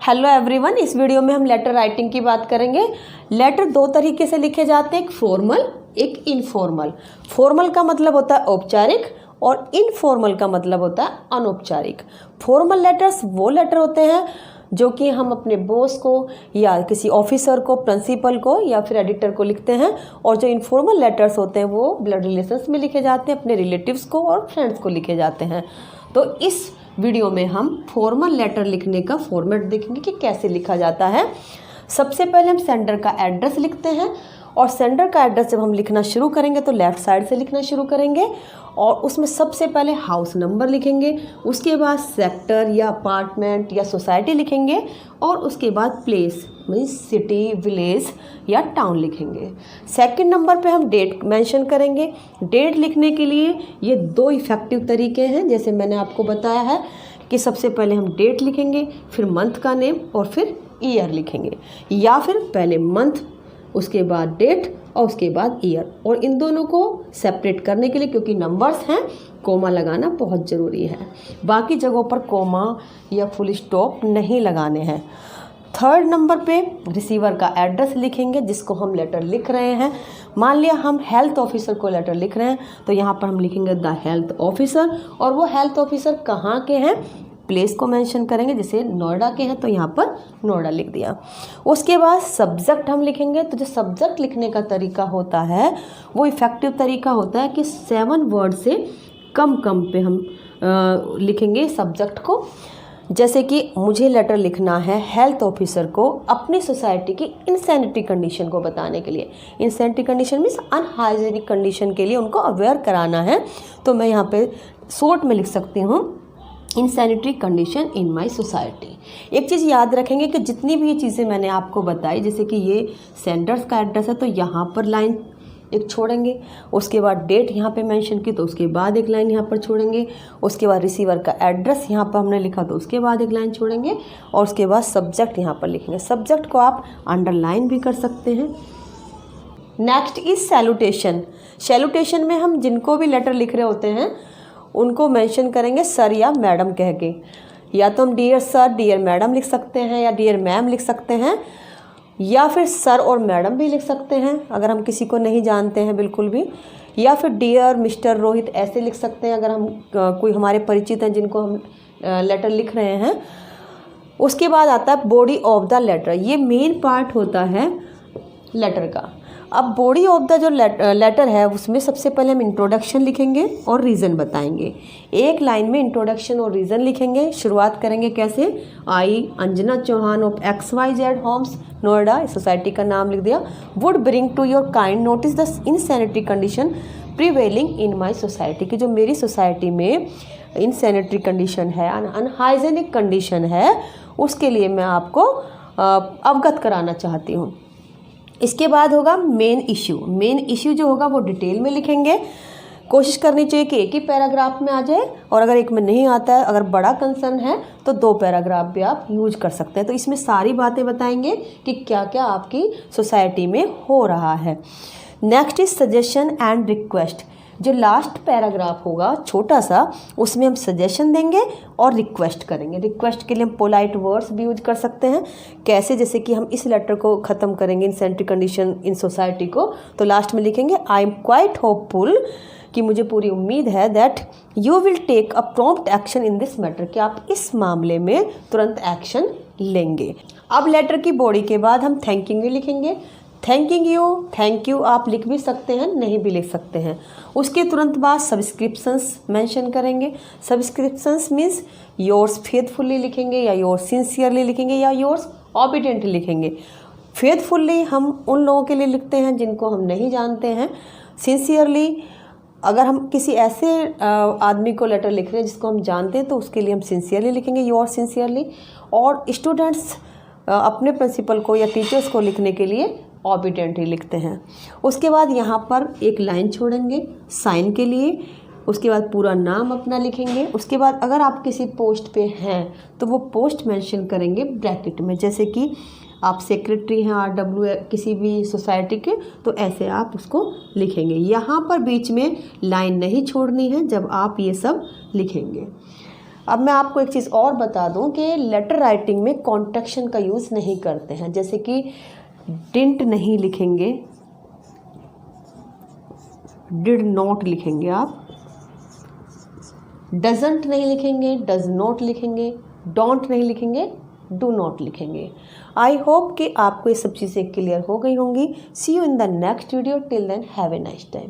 Hello everyone, इस video में हम लेटर राइटिंग की बात करेंगे। लेटर दो तरीके से लिखे जाते हैं, एक फॉर्मल एक इनफॉर्मल। फॉर्मल का मतलब होता है औपचारिक और इनफॉर्मल का मतलब होता है अनौपचारिक। फॉर्मल लेटर्स वो लेटर होते हैं जो कि हम अपने बॉस को या किसी ऑफिसर को, प्रिंसिपल को या फिर एडिटर को लिखते हैं। और जो इनफॉर्मल लेटर्स होते हैं वो ब्लड रिलेशंस में लिखे जाते हैं, अपने रिलेटिव्स को और फ्रेंड्स को लिखे जाते हैं। तो इस वीडियो में हम फॉर्मल लेटर लिखने का फॉर्मेट देखेंगे कि कैसे लिखा जाता है। सबसे पहले हम सेंडर का एड्रेस लिखते हैं और सेंडर का एड्रेस जब हम लिखना शुरू करेंगे तो लेफ़्ट साइड से लिखना शुरू करेंगे और उसमें सबसे पहले हाउस नंबर लिखेंगे, उसके बाद सेक्टर या अपार्टमेंट या सोसाइटी लिखेंगे और उसके बाद प्लेस मीन्स सिटी, विलेज या टाउन लिखेंगे। सेकंड नंबर पे हम डेट मेंशन करेंगे। डेट लिखने के लिए ये दो इफ़ेक्टिव तरीके हैं, जैसे मैंने आपको बताया है कि सबसे पहले हम डेट लिखेंगे, फिर मंथ का नेम और फिर ईयर लिखेंगे, या फिर पहले मंथ उसके बाद डेट और उसके बाद ईयर। और इन दोनों को सेपरेट करने के लिए, क्योंकि नंबर्स हैं, कोमा लगाना बहुत ज़रूरी है। बाकी जगहों पर कोमा या फुल स्टॉप नहीं लगाने हैं। थर्ड नंबर पे रिसीवर का एड्रेस लिखेंगे जिसको हम लेटर लिख रहे हैं। मान लिया हम हेल्थ ऑफिसर को लेटर लिख रहे हैं तो यहाँ पर हम लिखेंगे द हेल्थ ऑफिसर, और वो हेल्थ ऑफिसर कहाँ के हैं, प्लेस को मेंशन करेंगे। जैसे नोएडा के हैं तो यहाँ पर नोएडा लिख दिया। उसके बाद सब्जेक्ट हम लिखेंगे। तो जो सब्जेक्ट लिखने का तरीका होता है वो इफ़ेक्टिव तरीका होता है कि 7 वर्ड से कम पे हम लिखेंगे सब्जेक्ट को। जैसे कि मुझे लेटर लिखना है हेल्थ ऑफिसर को अपनी सोसाइटी की इंसैनिटी कंडीशन को बताने के लिए। Insanity condition means unhygienic condition के लिए उनको अवेयर कराना है। तो मैं यहाँ पे शॉर्ट में लिख सकती हूँ इंसैनिटरी कंडीशन इन माई सोसाइटी। एक चीज़ याद रखेंगे कि जितनी भी ये चीज़ें मैंने आपको बताई, जैसे कि ये सेंडर्स का एड्रेस है तो यहाँ पर लाइन एक छोड़ेंगे, उसके बाद डेट यहाँ पे मेंशन की तो उसके बाद एक लाइन यहाँ पर छोड़ेंगे, उसके बाद रिसीवर का एड्रेस यहाँ पर हमने लिखा तो उसके बाद एक लाइन छोड़ेंगे और उसके बाद सब्जेक्ट यहाँ पर लिखेंगे। सब्जेक्ट को आप अंडरलाइन भी कर सकते हैं। Next is salutation. सैल्यूटेशन में हम जिनको भी लेटर लिख रहे होते हैं उनको मेंशन करेंगे सर या मैडम कह के। या तो हम डियर सर, डियर मैडम लिख सकते हैं या डियर मैम लिख सकते हैं, या फिर सर और मैडम भी लिख सकते हैं अगर हम किसी को नहीं जानते हैं बिल्कुल भी, या फिर डियर मिस्टर रोहित ऐसे लिख सकते हैं अगर हम कोई हमारे परिचित हैं जिनको हम लेटर लिख रहे हैं। उसके बाद आता है बॉडी ऑफ द लेटर। ये मेन पार्ट होता है लेटर का। अब बॉडी ऑफ द जो लेटर है उसमें सबसे पहले हम इंट्रोडक्शन लिखेंगे और रीज़न बताएंगे। एक लाइन में इंट्रोडक्शन और रीज़न लिखेंगे। शुरुआत करेंगे कैसे, I Anjana Chauhan of XYZ homes Noida, society का नाम लिख दिया, would bring to your kind notice the insanitary condition prevailing in my society. कि जो मेरी सोसाइटी में इनसैनिटरी कंडीशन है, अनहाइजेनिक कंडीशन है, उसके लिए मैं आपको अवगत कराना चाहती हूँ। इसके बाद होगा मेन इश्यू। मेन इश्यू जो होगा वो डिटेल में लिखेंगे। कोशिश करनी चाहिए कि एक ही पैराग्राफ में आ जाए, और अगर एक में नहीं आता है, अगर बड़ा कंसर्न है तो 2 पैराग्राफ भी आप यूज कर सकते हैं। तो इसमें सारी बातें बताएंगे कि क्या क्या आपकी सोसाइटी में हो रहा है। Next is suggestion and request. जो लास्ट पैराग्राफ होगा छोटा सा, उसमें हम सजेशन देंगे और रिक्वेस्ट करेंगे। रिक्वेस्ट के लिए हम पोलाइट वर्ड्स भी यूज कर सकते हैं। कैसे, जैसे कि हम इस लेटर को ख़त्म करेंगे इनसैनिटरी कंडीशन इन सोसाइटी को, तो लास्ट में लिखेंगे आई एम क्वाइट होपफुल, कि मुझे पूरी उम्मीद है that you will take a prompt action in this matter, कि आप इस मामले में तुरंत एक्शन लेंगे। अब लेटर की बॉडी के बाद हम थैंकिंग भी लिखेंगे। थैंकिंग यू, थैंक यू आप लिख भी सकते हैं, नहीं भी लिख सकते हैं। उसके तुरंत बाद सब्सक्रिप्शंस मेंशन करेंगे। सब्सक्रिप्शंस मीन्स योर्स फेथफुली लिखेंगे या योर्स सिंसियरली लिखेंगे या योर्स ऑबिडेंटली लिखेंगे। फेथफुली हम उन लोगों के लिए लिखते हैं जिनको हम नहीं जानते हैं। सिंसियरली अगर हम किसी ऐसे आदमी को लेटर लिख रहे हैं जिसको हम जानते हैं तो उसके लिए हम सिंसियरली लिखेंगे, योर्स सिंसियरली। और स्टूडेंट्स अपने प्रिंसिपल को या टीचर्स को लिखने के लिए ऑबिडेंटली लिखते हैं। उसके बाद यहाँ पर एक लाइन छोड़ेंगे साइन के लिए। उसके बाद पूरा नाम अपना लिखेंगे। उसके बाद अगर आप किसी पोस्ट पे हैं तो वो पोस्ट मेंशन करेंगे ब्रैकेट में, जैसे कि आप सेक्रेटरी हैं RW किसी भी सोसाइटी के, तो ऐसे आप उसको लिखेंगे। यहाँ पर बीच में लाइन नहीं छोड़नी है जब आप ये सब लिखेंगे। अब मैं आपको एक चीज़ और बता दूं कि लेटर राइटिंग में कॉन्ट्रैक्शन का यूज़ नहीं करते हैं, जैसे कि डिडंट नहीं लिखेंगे, डिड नॉट लिखेंगे आप, डजंट नहीं लिखेंगे, डज नॉट लिखेंगे, डोंट नहीं लिखेंगे, डू नॉट लिखेंगे। आई होप कि आपको ये सब चीज़ें क्लियर हो गई होंगी। See you in the next video, till then have a nice time.